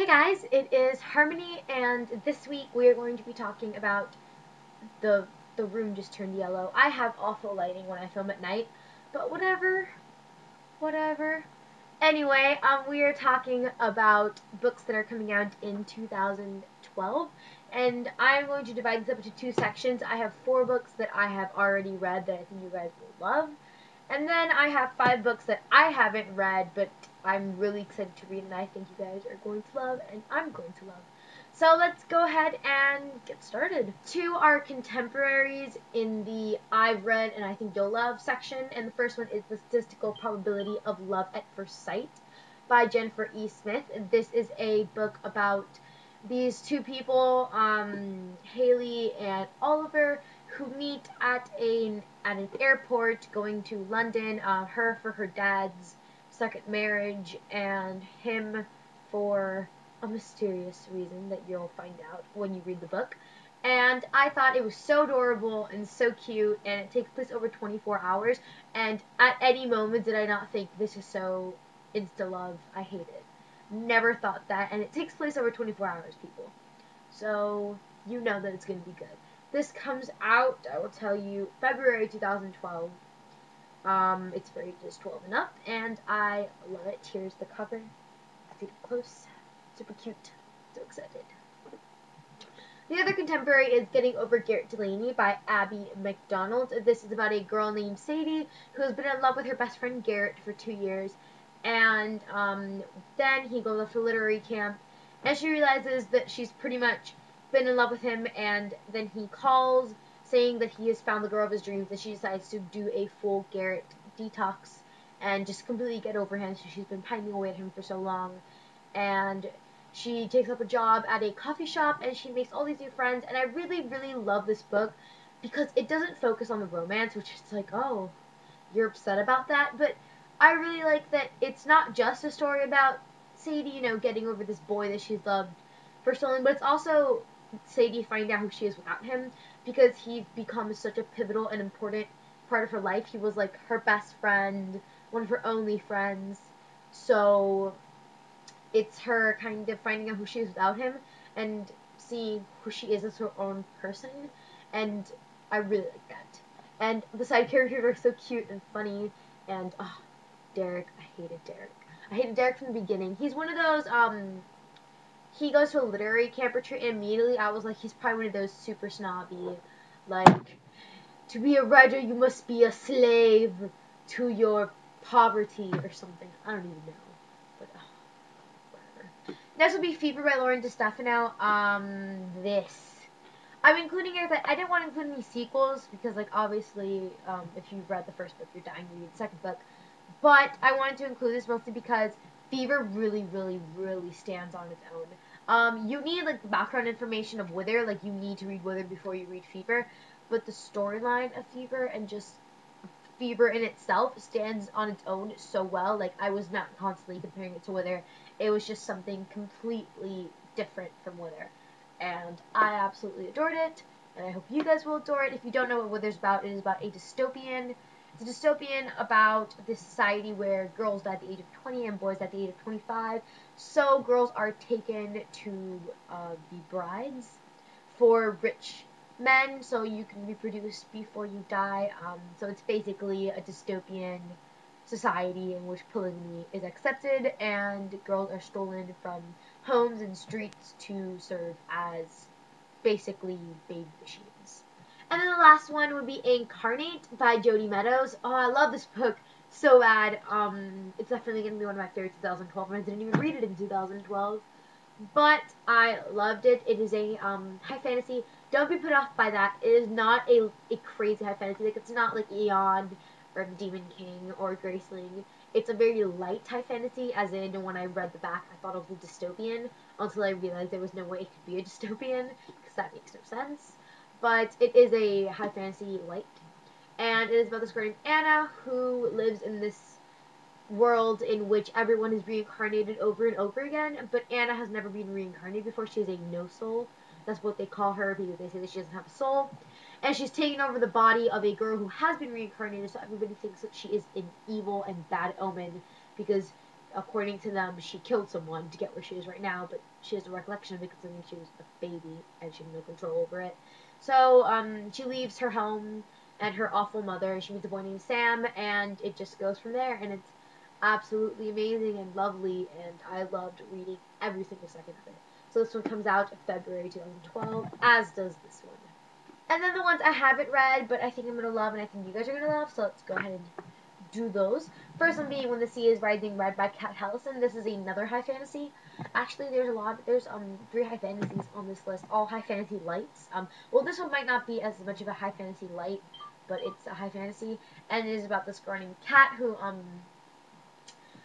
Hey guys, it is Harmony, and this week we are going to be talking about the the room just turned yellow. I have awful lighting when I film at night, but whatever. Anyway, we are talking about books that are coming out in 2012, and I'm going to divide this up into two sections. I have 4 books that I have already read that I think you guys will love, and then I have 5 books that I haven't read, but I'm really excited to read, and I think you guys are going to love, and I'm going to love. So let's go ahead and get started. 2 are contemporaries in the I've read and I think you'll love section, and the first one is The Statistical Probability of Love at First Sight by Jennifer E. Smith. This is a book about these 2 people, Haley and Oliver, who meet at an airport going to London. Her for her dad's second marriage, and him for a mysterious reason that you'll find out when you read the book. And I thought it was so adorable and so cute, and it takes place over 24 hours, and at any moment did I not think this is so insta-love. I hate it. Never thought that, and it takes place over 24 hours, people. So, you know that it's going to be good. This comes out, I will tell you, February 2012. It's rated as 12 and up, and I love it. Here's the cover. See it up close. Super cute. So excited. The other contemporary is Getting Over Garrett Delaney by Abby McDonald. This is about a girl named Sadie who has been in love with her best friend Garrett for 2 years, and then he goes off to literary camp, and she realizes that she's pretty much been in love with him, and then he calls saying that he has found the girl of his dreams, and she decides to do a full Garrett detox and just completely get over him. So she's been pining away at him for so long, and she takes up a job at a coffee shop, and she makes all these new friends, and I really, really love this book because it doesn't focus on the romance, which is like, oh, you're upset about that, but I really like that it's not just a story about Sadie, getting over this boy that she's loved for so long, but it's also Sadie finding out who she is without him, because he becomes such a pivotal and important part of her life. He was like her best friend, one of her only friends, so it's her kind of finding out who she is without him and seeing who she is as her own person, and I really like that. And the side characters are so cute and funny, and Derek, I hated Derek. I hated Derek from the beginning. He's one of those, he goes to a literary camp retreat, and immediately I was like, he's probably one of those super snobby, like, to be a writer you must be a slave to your poverty or something. I don't even know, but whatever. Next will be Fever by Lauren DeStefano. I'm including it, but I didn't want to include any sequels because, like, obviously, if you've read the first book, you're dying to read the second book. But I wanted to include this mostly because Fever really, really, really stands on its own. You need, like, the background information of Wither. Like, you need to read Wither before you read Fever. But the storyline of Fever and just Fever in itself stands on its own so well. Like, I was not constantly comparing it to Wither. It was just something completely different from Wither. And I absolutely adored it, and I hope you guys will adore it. If you don't know what Wither's about, it is about a dystopian. It's a dystopian about this society where girls die at the age of 20 and boys die at the age of 25. So girls are taken to be brides for rich men, so you can reproduce before you die. So it's basically a dystopian society in which polygamy is accepted, and girls are stolen from homes and streets to serve as basically baby machines. And then the last one would be Incarnate by Jodi Meadows. Oh, I love this book so bad. It's definitely going to be one of my favorites 2012, and I didn't even read it in 2012. But I loved it. It is a high fantasy. Don't be put off by that. It is not a crazy high fantasy. Like, it's not like Eon or Demon King or Graceling. It's a very light high fantasy, as in when I read the back, I thought it was a dystopian until I realized there was no way it could be a dystopian, because that makes no sense. But it is a high fantasy light, and it is about this girl named Anna who lives in this world in which everyone is reincarnated over and over again, but Anna has never been reincarnated before. She is a no soul. That's what they call her, because they say that she doesn't have a soul. And she's taken over the body of a girl who has been reincarnated, so everybody thinks that she is an evil and bad omen, because according to them, she killed someone to get where she is right now, but she has a recollection of it because I think she was a baby and she had no control over it. So she leaves her home and her awful mother. She meets a boy named Sam, and it just goes from there. And it's absolutely amazing and lovely, and I loved reading every single second of it. So this one comes out in February 2012, as does this one. And then the ones I haven't read, but I think I'm going to love, and I think you guys are going to love, so let's go ahead and do those. First one being When the Sea is Rising, read by Kat Hellison. This is another high fantasy. Actually, there's 3 high fantasies on this list, all high fantasy lights. Well, this one might not be as much of a high fantasy light, but it's a high fantasy, and it is about this girl named Kat who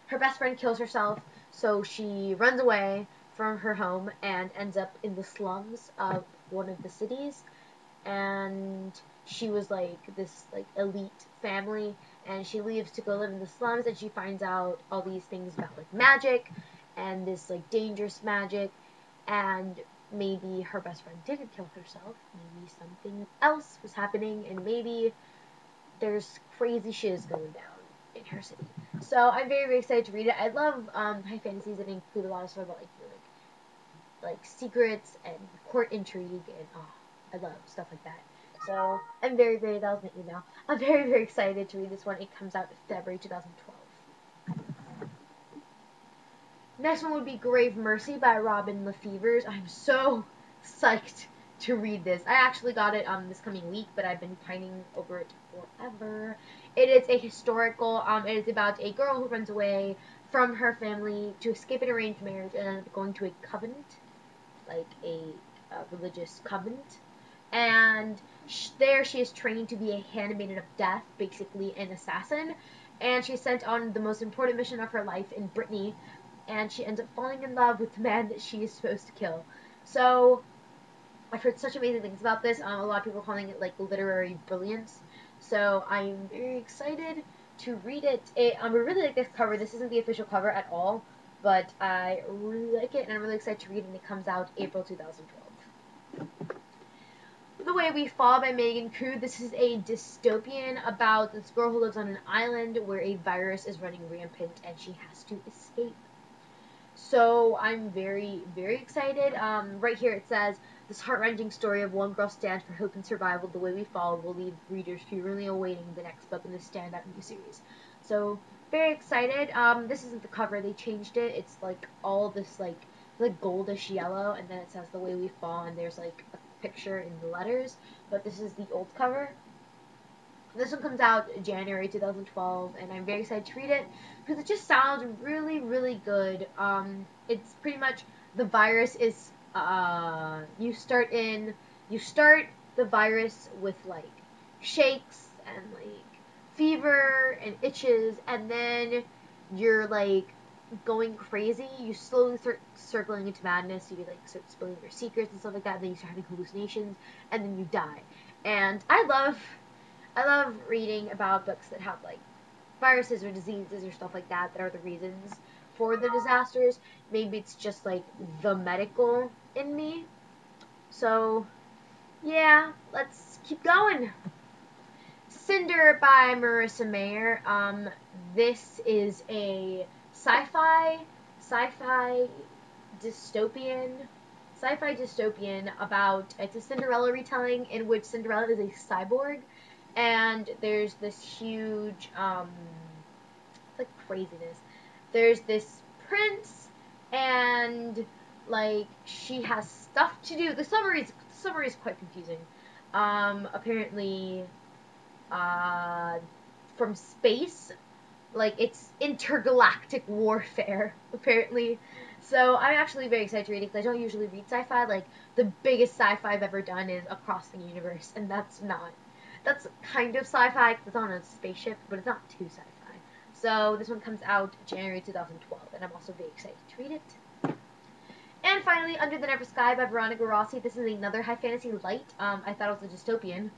her best friend kills herself, so she runs away from her home and ends up in the slums of one of the cities. And she was like this like elite family, and she leaves to go live in the slums, and she finds out all these things about like magic and this like dangerous magic, and maybe her best friend didn't kill herself, maybe something else was happening, and maybe there's crazy shiz going down in her city. So I'm very, very excited to read it. I love high fantasies that include a lot of stuff about like secrets and court intrigue, and I love stuff like that. So I'm very, very, that was my email. I'm very, very excited to read this one. It comes out in February 2012. Next one would be Grave Mercy by Robin Lefevers. I'm so psyched to read this. I actually got it this coming week, but I've been pining over it forever. It is a historical, it is about a girl who runs away from her family to escape an arranged marriage and ends up going to a covenant, like a religious covenant. And there she is trained to be a handmaiden of death, basically an assassin. And she's sent on the most important mission of her life in Brittany, and she ends up falling in love with the man that she is supposed to kill. So I've heard such amazing things about this. A lot of people are calling it like literary brilliance. So I'm very excited to read it. I really like this cover. This isn't the official cover at all, but I really like it, and I'm really excited to read it, and it comes out April 2012. The Way We Fall by Megan Koo. This is a dystopian about this girl who lives on an island where a virus is running rampant, and she has to escape. So I'm very, very excited. Right here it says, this heart-wrenching story of one girl's stand for hope and survival, The Way We Fall, will leave readers furiously awaiting the next book in this standout new series. So, very excited. This isn't the cover, they changed it. It's like all this like goldish yellow, and then it says The Way We Fall, and there's like a picture in the letters, but this is the old cover. This one comes out January 2012, and I'm very excited to read it because it just sounds really, really good. It's pretty much the virus is you start the virus with like shakes and like fever and itches, and then you're like going crazy. You slowly start circling into madness. You like start spilling your secrets and stuff like that. And then you start having hallucinations, and then you die. And I love reading about books that have like viruses or diseases or stuff like that that are the reasons for the disasters. Maybe it's just like the medical in me. So yeah, let's keep going. Cinder by Marissa Mayer. This is a sci-fi dystopian about, it's a Cinderella retelling in which Cinderella is a cyborg, and there's this huge it's like craziness. There's this prince, and like she has stuff to do. The summary is quite confusing. Apparently from space, like it's intergalactic warfare apparently. So I'm actually very excited to read it because I don't usually read sci-fi. Like the biggest sci-fi I've ever done is Across the Universe, and that's kind of sci-fi because it's on a spaceship, but it's not too sci-fi. So this one comes out January 2012, and I'm also very excited to read it. And finally, Under the Never Sky by Veronica Rossi. This is another high fantasy light. I thought it was a dystopian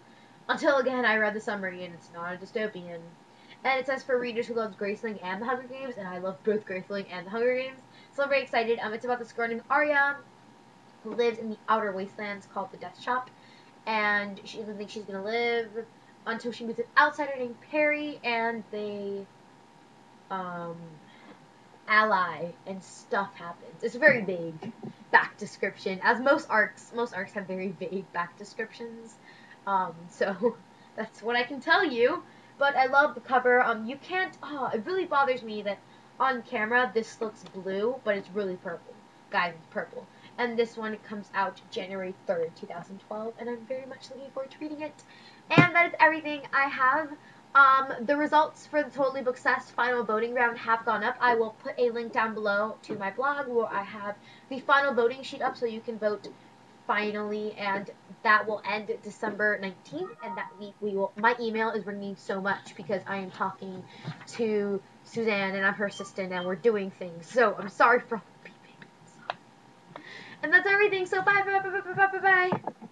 until again I read the summary, and it's not a dystopian. And it says for readers who love Graceling and the Hunger Games, and I love both Graceling and the Hunger Games, so I'm very excited. It's about this girl named Arya who lives in the outer wastelands called the Death Shop, and she doesn't think she's gonna live until she meets an outsider named Perry, and they ally and stuff happens. It's a very vague back description, as most arcs have very vague back descriptions. So that's what I can tell you. But I love the cover. You can't. Oh, it really bothers me that on camera this looks blue, but it's really purple. Guys, it's purple. And this one comes out January 3rd, 2012, and I'm very much looking forward to reading it. And that is everything I have. The results for the Totally Booksessed final voting round have gone up. I will put a link down below to my blog where I have the final voting sheet up so you can vote finally, and that will end December 19th, and that week my email is ringing so much because I am talking to Suzanne and I'm her assistant and we're doing things, so I'm sorry for all the beeping. And that's everything, so bye bye bye bye bye bye bye.